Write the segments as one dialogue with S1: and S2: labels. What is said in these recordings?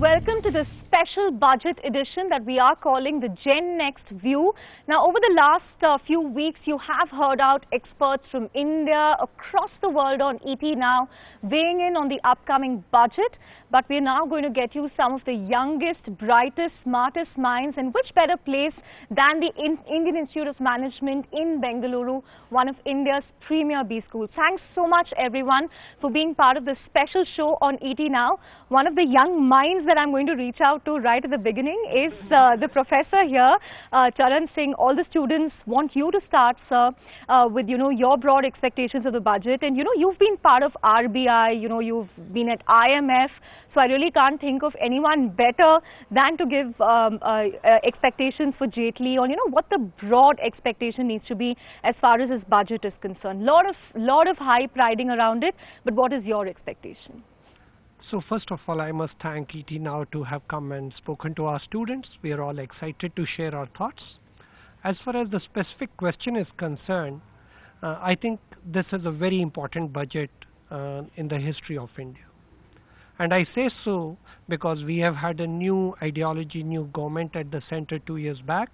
S1: welcome to this special budget edition that we are calling the Gen Next View. Now, over the last few weeks, you have heard out experts from India, across the world on ET Now, weighing in on the upcoming budget. But we're now going to get you some of the youngest, brightest, smartest minds, and which better place than the Indian Institute of Management in Bengaluru, one of India's premier B schools. Thanks so much, everyone, for being part of this special show on ET Now. One of the young minds that I'm going to reach out to right at the beginning is the professor here, Charan Singh. All the students want you to start, sir, with, your broad expectations of the budget. And, you've been part of RBI, you've been at IMF. So I really can't think of anyone better than to give expectations for Jaitley on, what the broad expectation needs to be as far as his budget is concerned. Lot of hype riding around it, but what is your expectation?
S2: So first of all, I must thank ET Now to have come and spoken to our students. We are all excited to share our thoughts. As far as the specific question is concerned, I think this is a very important budget in the history of India. And I say so because we have had a new ideology, new government at the center 2 years back.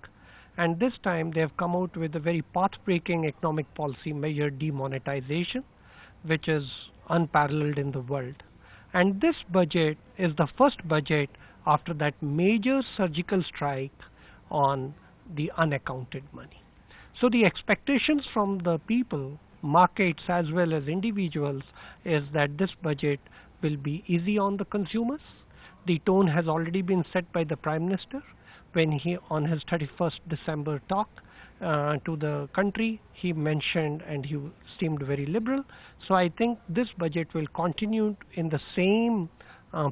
S2: And this time they have come out with a very path-breaking economic policy measure, demonetization, which is unparalleled in the world. And this budget is the first budget after that major surgical strike on the unaccounted money. So the expectations from the people, markets as well as individuals, is that this budget will be easy on the consumers. The tone has already been set by the Prime Minister when he, on his 31st December talk to the country, he mentioned and he seemed very liberal. So I think this budget will continue in the same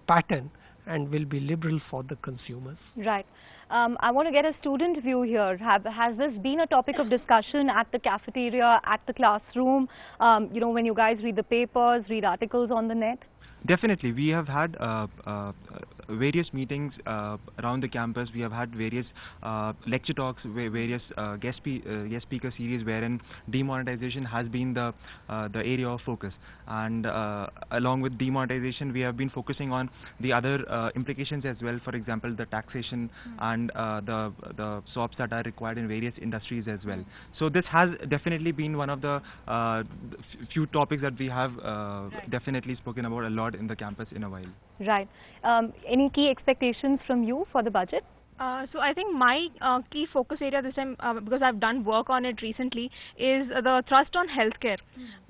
S2: pattern and will be liberal for the consumers.
S1: Right. I want to get a student view here. Has this been a topic of discussion at the cafeteria, at the classroom, when you guys read the papers, read articles on the net?
S3: Definitely. We have had various meetings around the campus. We have had various lecture talks, various guest speaker series wherein demonetization has been the area of focus. And along with demonetization, we have been focusing on the other implications as well. For example, the taxation and the swaps that are required in various industries as well. So this has definitely been one of the few topics that we have definitely spoken about a lot in the campus in a while.
S1: Right. Any key expectations from you for the budget?
S4: So I think my key focus area this time, because I've done work on it recently, is the thrust on healthcare.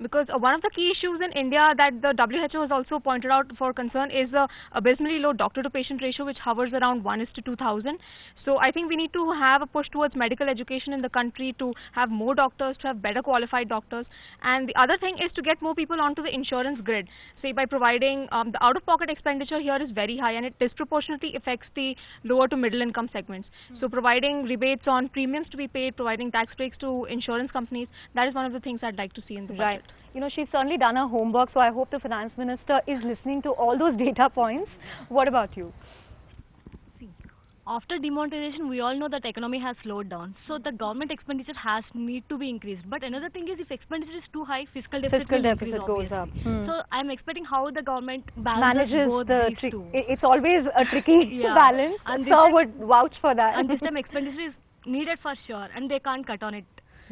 S4: Because one of the key issues in India that the WHO has also pointed out for concern is the abysmally low doctor-to-patient ratio, which hovers around 1:2000. So I think we need to have a push towards medical education in the country, to have more doctors, to have better qualified doctors. And the other thing is to get more people onto the insurance grid. Say by providing the out-of-pocket expenditure here is very high, and it disproportionately affects the lower to middle income segments. So providing rebates on premiums to be paid, providing tax breaks to insurance companies, that is one of the things I'd like to see in the budget.
S1: Right. She's certainly done her homework, so I hope the finance minister is listening to all those data points. What about you?
S5: After demonetization, we all know that economy has slowed down. So the government expenditure need to be increased. But another thing is, if expenditure is too high, fiscal deficit
S1: goes up.
S5: So I'm expecting how the government
S1: manages
S5: both
S1: the
S5: these two.
S1: It's always a tricky balance.
S5: And
S1: Sir would vouch for that.
S5: And this time expenditure is needed for sure, and they can't cut on it.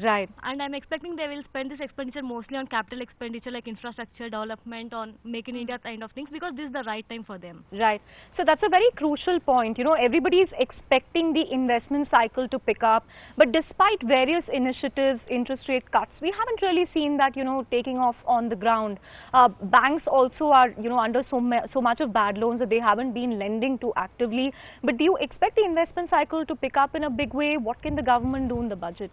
S1: Right.
S5: And I'm expecting they will spend this expenditure mostly on capital expenditure, like infrastructure development, on Make in India kind of things, because this is the right time for them.
S1: Right. So that's a very crucial point. Everybody is expecting the investment cycle to pick up, but despite various initiatives, interest rate cuts, we haven't really seen that, taking off on the ground. Banks also are, under so much of bad loans that they haven't been lending to actively. But do you expect the investment cycle to pick up in a big way? What can the government do in the budget?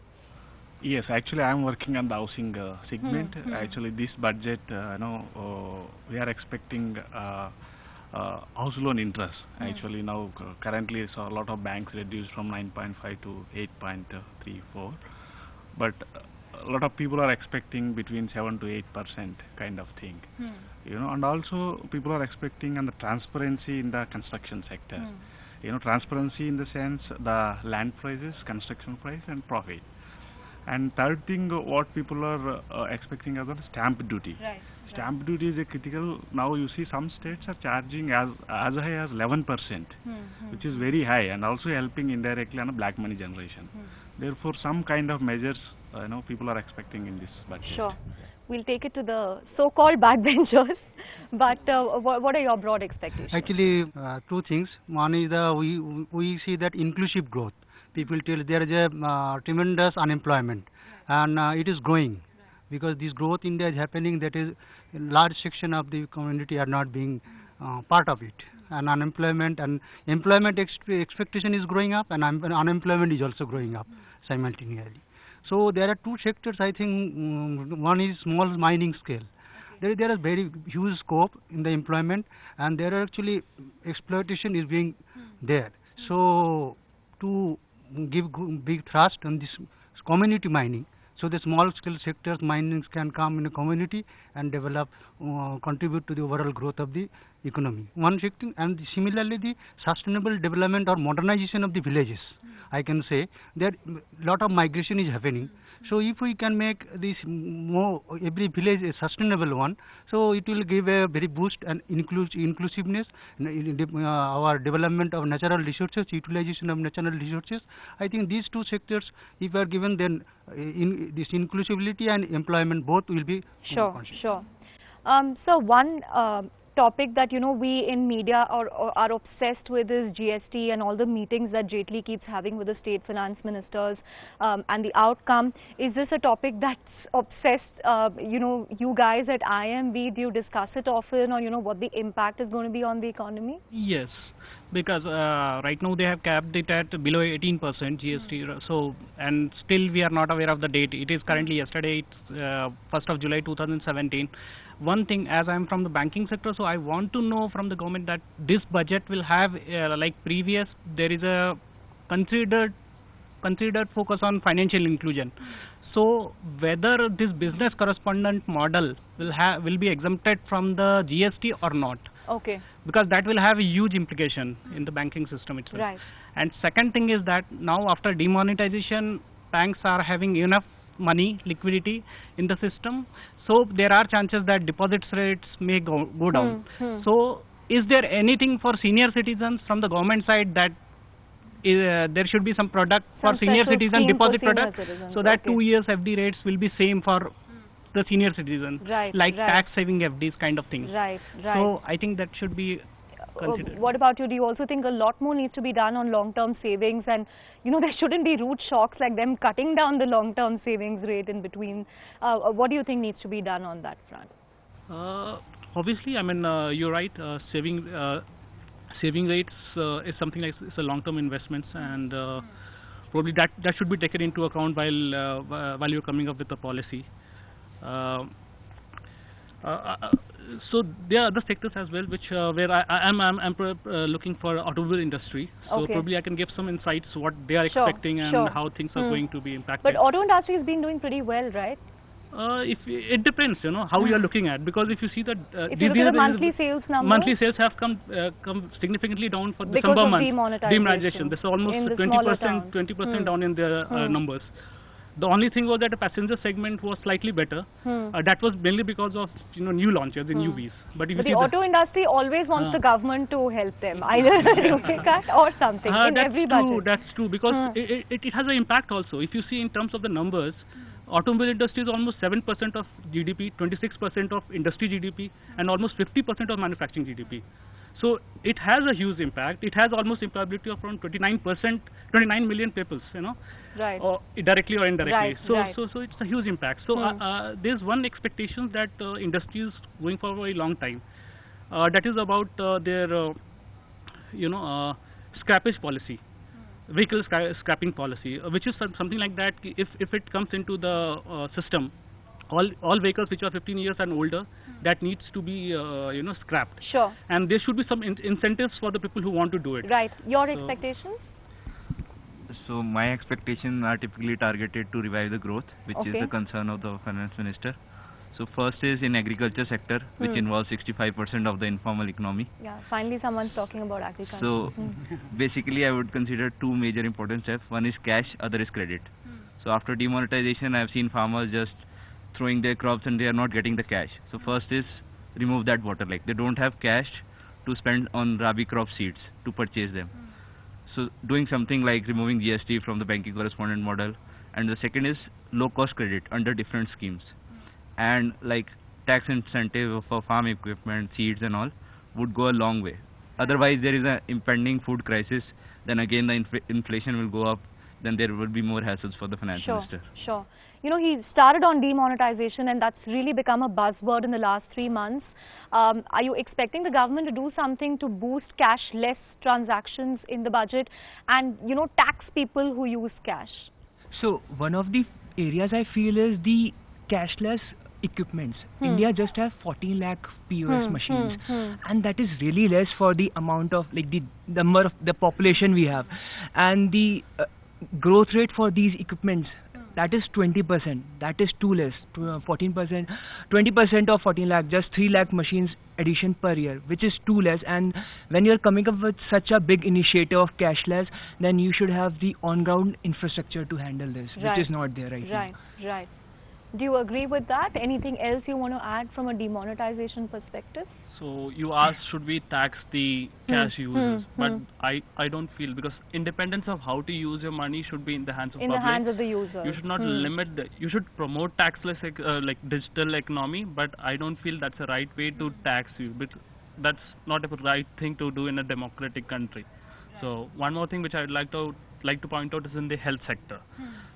S6: Yes, actually I am working on the housing segment. Actually this budget, we are expecting house loan interest. Actually now currently a lot of banks reduced from 9.5 to 8.34, but a lot of people are expecting between 7 to 8% kind of thing. And also people are expecting on the transparency in the construction sector. Transparency in the sense the land prices, construction price and profit. And third thing, what people are expecting as a stamp duty.
S1: Right.
S6: Stamp duty is a critical. Now you see some states are charging as high as 11%, which is very high, and also helping indirectly on a black money generation. Therefore, some kind of measures people are expecting in this budget.
S1: Sure. We'll take it to the so-called backbenchers. But what are your broad expectations?
S7: Actually, two things. One is we see that inclusive growth. People tell there is a tremendous unemployment, and it is growing. Because this growth in India is happening, that is a large section of the community are not being part of it. And unemployment and employment expectation is growing up, and unemployment is also growing up simultaneously. So there are two sectors, I think. One is small mining scale. There is very huge scope in the employment, and there are actually exploitation is being there. So to give big thrust on this community mining, so the small scale sectors minings can come in a community and develop, contribute to the overall growth of the economy. One sector, and similarly the sustainable development or modernization of the villages. I can say that lot of migration is happening. So if we can make this every village a sustainable one, so it will give a very boost and inclusiveness, our development of natural resources, utilization of natural resources. I think these two sectors, if are given, then this inclusivity and employment both will be
S1: sure. So one topic that we in media are obsessed with is GST and all the meetings that Jaitley keeps having with the state finance ministers, and the outcome. Is this a topic that's obsessed, you guys at IMB, do you discuss it often, or what the impact is going to be on the economy?
S8: Yes, because right now they have capped it at below 18% GST, so, and still we are not aware of the date. It is currently yesterday, it's 1st of July 2017. One thing, as I am from the banking sector, so I want to know from the government that this budget will have, like previous, there is a considered focus on financial inclusion. So whether this business correspondent model will be exempted from the GST or not.
S1: Okay.
S8: Because that will have a huge implication in the banking system itself.
S1: Right.
S8: And second thing is that now after demonetization, banks are having enough money, liquidity in the system, so there are chances that deposit rates may go down. So is there anything for senior citizens from the government side that there should be some product for senior citizen, deposit product, so that 2 years FD rates will be same for the senior citizens, like tax saving FDs kind of things.
S1: Right.
S8: So I think that should be considered.
S1: What about you? Do you also think a lot more needs to be done on long-term savings, and there shouldn't be rude shocks like them cutting down the long-term savings rate in between? What do you think needs to be done on that front?
S8: Obviously, I mean, you're right. Saving rates is something like it's a long-term investments, and probably that should be taken into account while you're coming up with the policy. So there are other sectors as well, which where I'm looking for automobile industry. So probably I can give some insights what they are expecting and how things are going to be impacted.
S1: But auto industry has been doing pretty well, right?
S8: If it depends, how you are looking at, because if you see that
S1: if you look at the monthly sales numbers,
S8: monthly sales have come significantly down for December month. Demonetization. This is almost 20% down in their numbers. The only thing was that the passenger segment was slightly better. That was mainly because of new launches in UVs. But
S1: the auto industry always wants the government to help them, either a duty cut or something in every budget.
S8: That's true, because it has an impact also. If you see in terms of the numbers, automobile industry is almost 7% of GDP, 26% of industry GDP, and almost 50% of manufacturing GDP. So it has a huge impact. It has almost employability of around 29 million people,
S1: right,
S8: or directly or indirectly.
S1: Right,
S8: so it's a huge impact. So there's one expectation that industry is going for a very long time. That is about their, scrappage policy, vehicle scrapping policy, which is something like that. If it comes into the system, all vehicles which are 15 years and older, that needs to be scrapped.
S1: Sure.
S8: And there should be some incentives for the people who want to do it.
S1: Right. Your expectations?
S9: So my expectations are typically targeted to revive the growth, which is the concern of the finance minister. So first is in agriculture sector, which involves 65% of the informal economy.
S1: Yeah, finally someone's talking about agriculture.
S9: So basically I would consider two major important steps. One is cash, other is credit. So after demonetization, I've seen farmers just throwing their crops and they are not getting the cash. So first is remove that bottleneck. They don't have cash to spend on Rabi crop seeds to purchase them. So doing something like removing GST from the banking correspondent model. And the second is low cost credit under different schemes. And like tax incentive for farm equipment, seeds and all would go a long way. Otherwise there is an impending food crisis, then again the inflation will go up, then there will be more hassles for the finance minister.
S1: Sure. You know, he started on demonetization and that's really become a buzzword in the last 3 months. Are you expecting the government to do something to boost cashless transactions in the budget and, you know, tax people who use cash?
S10: So one of the areas I feel is the cashless equipments. India just has 14 lakh POS machines and that is really less for the amount of like the number of the population we have, and the growth rate for these equipments, that is 20%. That is too less. 14%, 20% of 14 lakh, just 3 lakh machines addition per year, which is too less. And when you are coming up with such a big initiative of cashless, then you should have the on-ground infrastructure to handle this, which is not there right now.
S1: Right. Do you agree with that? Anything else you want to add from a demonetization perspective?
S8: So you asked, should we tax the cash users? But I don't feel, because independence of how to use your money should be in the hands of public.
S1: In the hands of the user.
S8: You should not limit you should promote taxless like digital economy, but I don't feel that's the right way to tax you. But that's not a right thing to do in a democratic country. So one more thing which I would like to point out is in the health sector.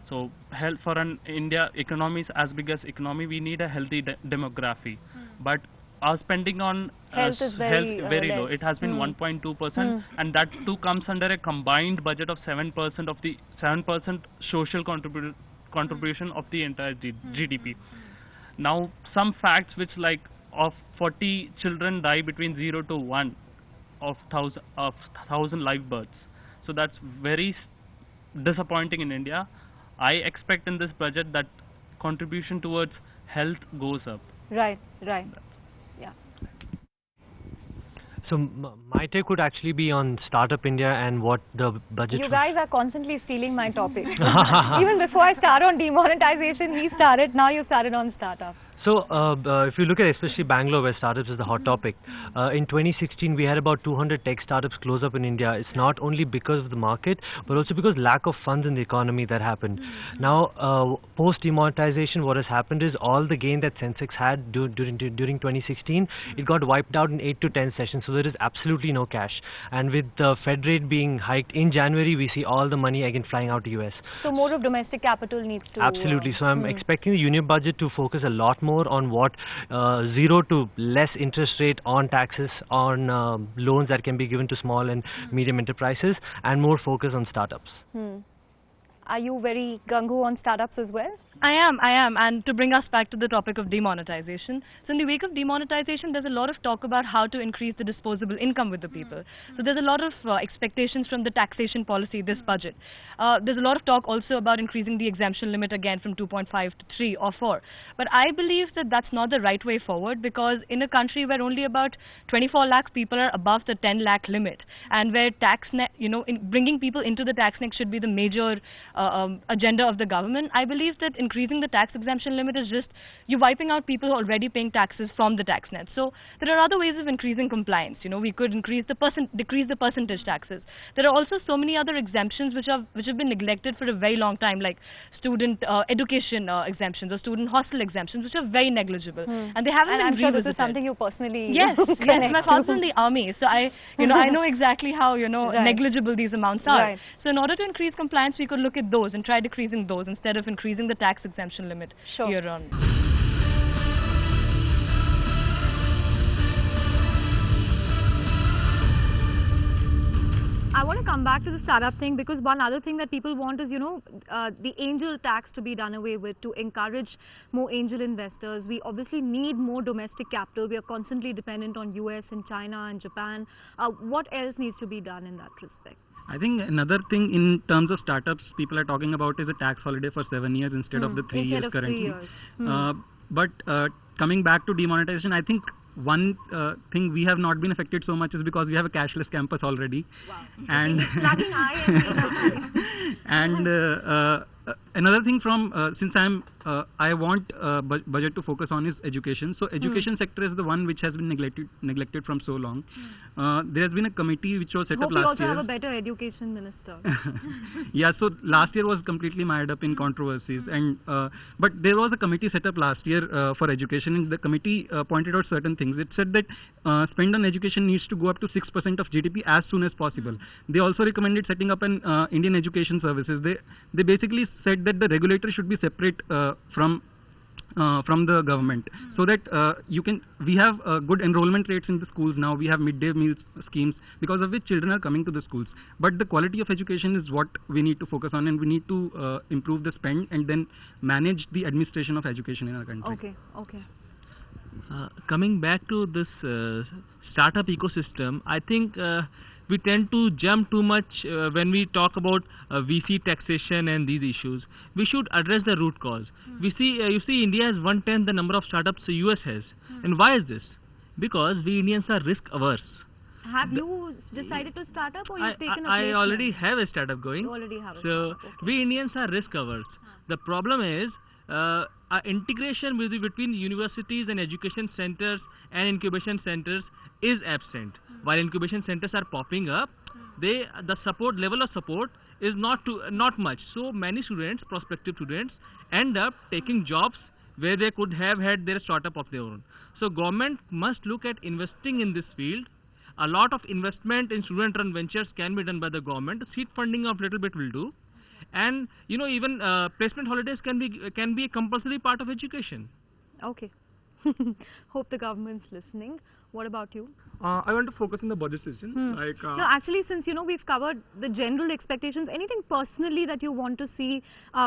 S8: So health for an India economy is as big as economy, we need a healthy demography. But our spending on
S1: health is very
S8: low. It has been 1.2%, and that too comes under a combined budget of 7% of the 7% social contribution of the entire GDP. Now some facts which like of 40 children die between 0 to 1 of 1,000 live births. So that's very disappointing in India. I expect in this budget that contribution towards health goes up.
S1: Right. Yeah.
S11: So my take would actually be on Startup India and what the budget...
S1: You guys are constantly stealing my topic. Even before I start on demonetization, he started. Now you started on startup.
S11: So if you look at especially Bangalore, where startups is the hot topic, in 2016 we had about 200 tech startups close up in India. It's not only because of the market, but also because lack of funds in the economy that happened. Now post demonetization, what has happened is all the gain that Sensex had during 2016, it got wiped out in 8 to 10 sessions. So there is absolutely no cash. And with the Fed rate being hiked in January, we see all the money again flying out to US.
S1: So more of domestic capital needs to...
S11: Absolutely. So I'm expecting the union budget to focus a lot more on what 0 to less interest rate on taxes, on loans that can be given to small and medium enterprises, and more focus on startups.
S1: Are you very gung-ho on startups as well?
S5: I am, and to bring us back to the topic of demonetization. So in the wake of demonetization, there's a lot of talk about how to increase the disposable income with the people. So there's a lot of expectations from the taxation policy, this budget. There's a lot of talk also about increasing the exemption limit again from 2.5 to 3 or 4. But I believe that that's not the right way forward, because in a country where only about 24 lakh people are above the 10 lakh limit, and where tax net, bringing people into the tax net should be the major agenda of the government, I believe that increasing the tax exemption limit is just you wiping out people who are already paying taxes from the tax net. So there are other ways of increasing compliance. We could decrease the percentage taxes. There are also so many other exemptions which have been neglected for a very long time, like student education exemptions or student hostel exemptions, which are very negligible, and they haven't been
S1: I'm sure
S5: revisited.
S1: this is something you personally
S5: Yes, my father's in the army, so I know exactly how negligible these amounts are. So in order to increase compliance, we could look at those and try decreasing those instead of increasing the tax exemption limit year on.
S1: I want to come back to the startup thing, because one other thing that people want is, the angel tax to be done away with, to encourage more angel investors. We obviously need more domestic capital. We are constantly dependent on US and China and Japan. What else needs to be done in that respect?
S12: I think another thing in terms of startups people are talking about is a tax holiday for 7 years instead of the 3 years currently. But coming back to demonetization, I think one thing we have not been affected so much is because we have a cashless campus already. Wow. And another thing from since I want budget to focus on is education. So education sector is the one which has been neglected from so long. There has been a committee which was set up last year.
S1: Hope we also have a better education minister.
S12: Yeah, so last year was completely mired up in controversies, and but there was a committee set up last year for education, and the committee pointed out certain things. It said that spend on education needs to go up to 6% of GDP as soon as possible. They also recommended setting up an Indian Education Services. They basically said that the regulator should be separate from the government, so that we have good enrollment rates in the schools now. We have midday meal schemes because of which children are coming to the schools. But the quality of education is what we need to focus on, and we need to improve the spend and then manage the administration of education in our country.
S1: Okay.
S13: Coming back to this startup ecosystem, I think we tend to jump too much when we talk about VC taxation and these issues. We should address the root cause. You see, India has 1/10 the number of startups the US has. And why is this? Because we Indians are risk averse.
S1: Have you decided to start up, or you've taken a
S13: I already have a startup going.
S1: You already have a
S13: startup.
S1: Okay.
S13: We Indians are risk averse. The problem is integration between universities and education centers and incubation centers is absent. While incubation centers are popping up, the level of support is not much. So many students, prospective students, end up taking jobs where they could have had their startup of their own. So government must look at investing in this field. A lot of investment in student-run ventures can be done by the government. Seed funding of little bit will do, and even placement holidays can be a compulsory part of education.
S1: Okay. Hope the government's listening. What about you?
S14: I want to focus on the budget season.
S1: No, actually, since we've covered the general expectations, anything personally that you want to see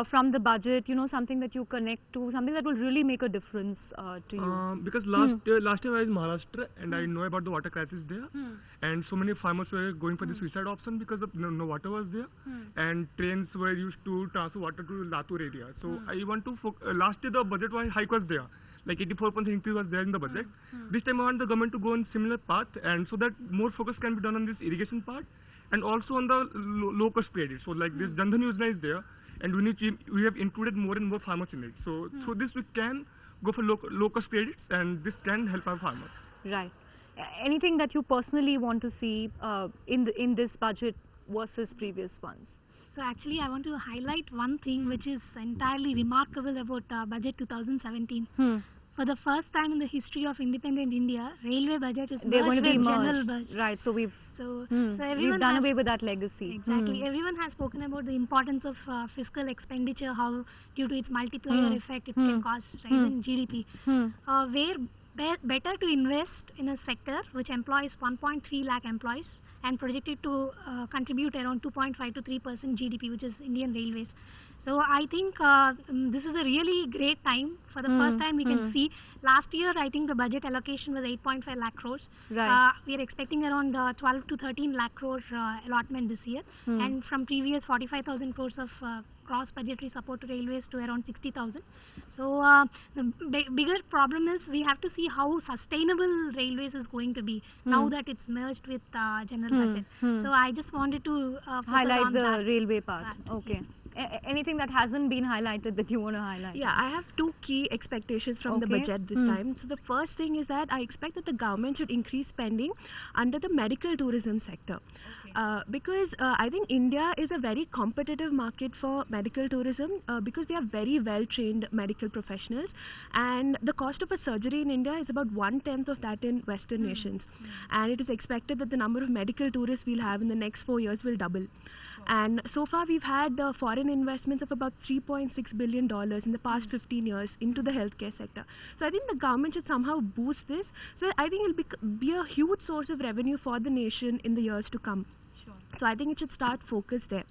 S1: from the budget, something that you connect to, something that will really make a difference to you?
S14: Because last year I was in Maharashtra, and I know about the water crisis there, and so many farmers were going for the suicide option because of no water was there, and trains were used to transfer water to Latur area. So I want to last year the budget hike was there. Like 84% increase was there in the budget. This time I want the government to go on similar path, and so that more focus can be done on this irrigation part and also on the low-cost credit. So like this Jan Dhan Yojana is there, and we have included more and more farmers in it. So through this we can go for low-cost credits, and this can help our farmers.
S1: Right. Anything that you personally want to see in this budget versus previous ones?
S15: So actually I want to highlight one thing which is entirely remarkable about budget 2017. For the first time in the history of independent India, railway budget is merged with general budget.
S1: Right, so we've
S15: everyone
S1: done away with that legacy.
S15: Exactly. Everyone has spoken about the importance of fiscal expenditure, how due to its multiplier effect it can cause rise in GDP. Where better to invest in a sector which employs 1.3 lakh employees and projected to contribute around 2.5 to 3% GDP, which is Indian Railways. So I think this is a really great time. For the first time we can see, last year I think the budget allocation was 8.5 lakh crores.
S1: Right.
S15: We are expecting around 12 to 13 lakh crore allotment this year, and from previous 45,000 crores of cross budgetary support to railways to around 60,000. So the bigger problem is we have to see how sustainable railways is going to be now that it's merged with general budget. So I just wanted to
S1: highlight the railway part. Okay. Anything that hasn't been highlighted that you want to highlight?
S16: Yeah, I have two key expectations from the budget this time. So the first thing is that I expect that the government should increase spending under the medical tourism sector. Because I think India is a very competitive market for medical tourism because we have very well trained medical professionals, and the cost of a surgery in India is about 1/10 of that in Western nations, and it is expected that the number of medical tourists we'll have in the next 4 years will double. And so far we've had foreign investments of about $3.6 billion in the past 15 years into the healthcare sector. So I think the government should somehow boost this. So I think it will be a huge source of revenue for the nation in the years to come. So I think it should start focus there.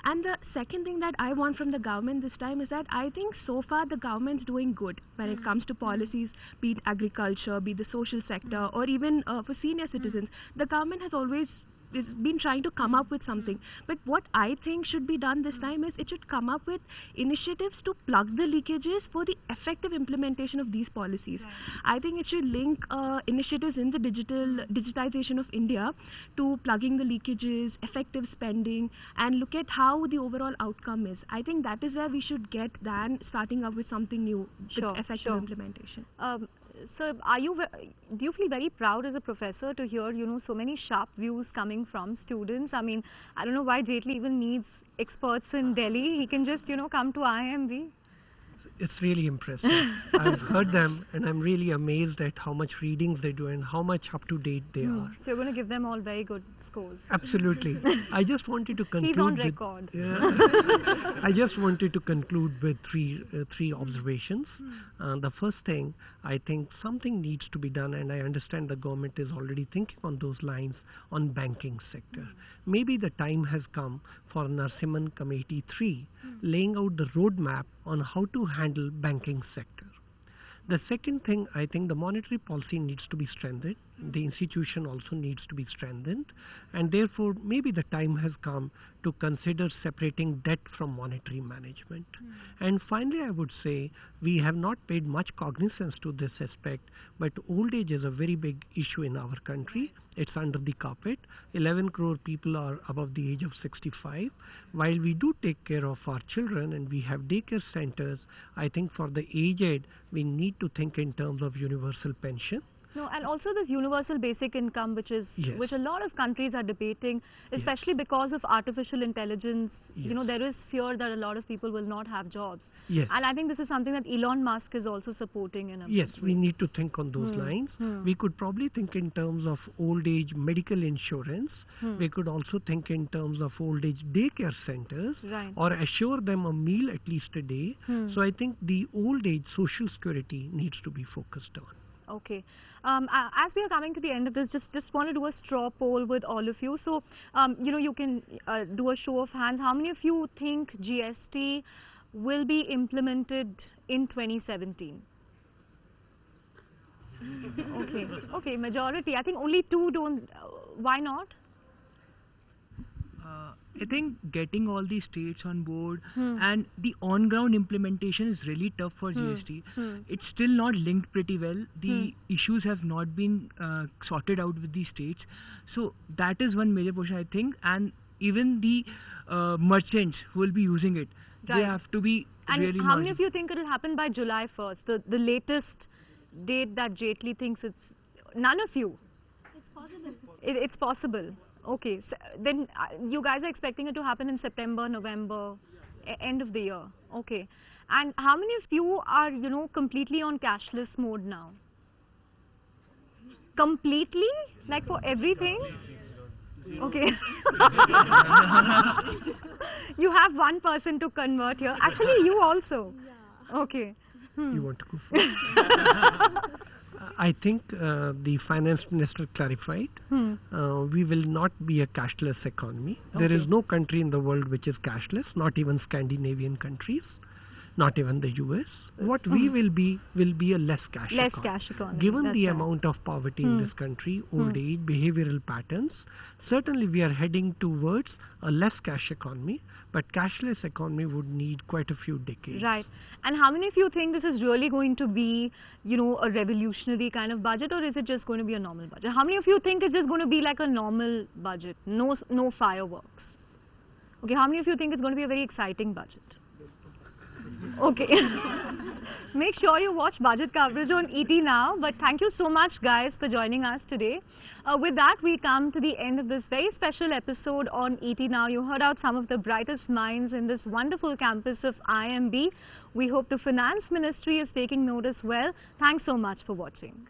S16: And the second thing that I want from the government this time is that I think so far the government's doing good when it comes to policies, be it agriculture, be it the social sector, or even for senior citizens. The government has always been trying to come up with something. But what I think should be done this time is it should come up with initiatives to plug the leakages for the effective implementation of these policies. I think it should link initiatives in the digitization of India to plugging the leakages, effective spending, and look at how the overall outcome is. I think that is where we should get than starting up with something new with effective implementation.
S1: So do you feel very proud as a professor to hear, so many sharp views coming from students? I mean, I don't know why Jaitley even needs experts in Delhi. He can just, come to IIMB.
S2: It's really impressive. I've heard them and I'm really amazed at how much readings they do and how much up to date they are.
S1: So you're going to give them all very good scores.
S2: Absolutely. I just wanted to conclude.
S1: He's on record.
S2: I just wanted to conclude with three observations. The first thing, I think something needs to be done, and I understand the government is already thinking on those lines on banking sector. Maybe the time has come for Narasimhan Committee 3 laying out the roadmap on how to handle banking sector. The second thing, I think the monetary policy needs to be strengthened. The institution also needs to be strengthened, and therefore maybe the time has come to consider separating debt from monetary management. And finally, I would say we have not paid much cognizance to this aspect, but old age is a very big issue in our country. It's under the carpet. 11 crore people are above the age of 65. While we do take care of our children and we have daycare centers, I think for the aged, we need to think in terms of universal pension.
S1: No, and also this universal basic income, which a lot of countries are debating, especially because of artificial intelligence. There is fear that a lot of people will not have jobs. And I think this is something that Elon Musk is also supporting in a
S2: Yes, we need to think on those lines. We could probably think in terms of old age medical insurance. We could also think in terms of old age daycare centers, or assure them a meal at least a day. So I think the old age social security needs to be focused on.
S1: Okay. As we are coming to the end of this, just want to do a straw poll with all of you. So, you can do a show of hands. How many of you think GST will be implemented in 2017? Okay, majority. I think only 2 don't. Why not?
S10: I think getting all the states on board and the on-ground implementation is really tough for GST. It's still not linked pretty well. The issues have not been sorted out with the states. So that is one major portion, I think. And even the merchants who will be using it, they have to be really
S1: how many of you think it will happen by July 1st? The latest date that Jaitley thinks it's... None of you?
S15: It's possible.
S1: It's possible. Okay, so then you guys are expecting it to happen in September, November, end of the year. Okay. And how many of you are, completely on cashless mode now? Completely? Like for everything? Okay. You have one person to convert here. Actually, you also. Okay.
S2: You want to go first? I think the finance minister clarified we will not be a cashless economy. There is no country in the world which is cashless, not even Scandinavian countries, not even the US. What we will be a less cash economy. Given the amount of poverty in this country, old age, behavioral patterns, certainly we are heading towards a less cash economy, but cashless economy would need quite a few decades.
S1: Right. And how many of you think this is really going to be, a revolutionary kind of budget, or is it just going to be a normal budget? How many of you think it's just going to be like a normal budget, no fireworks? Okay, how many of you think it's going to be a very exciting budget? Okay. Make sure you watch budget coverage on ET Now. But thank you so much, guys, for joining us today. With that, we come to the end of this very special episode on ET Now. You heard out some of the brightest minds in this wonderful campus of IIMB. We hope the Finance Ministry is taking note as well. Thanks so much for watching.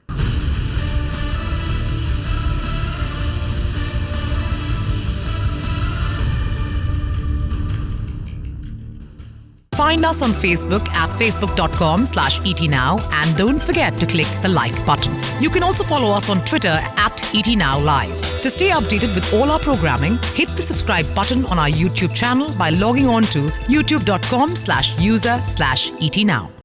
S17: Find us on Facebook at facebook.com/ETNow and don't forget to click the like button. You can also follow us on Twitter at ETNowLive. To stay updated with all our programming, hit the subscribe button on our YouTube channel by logging on to youtube.com/user/ETNow.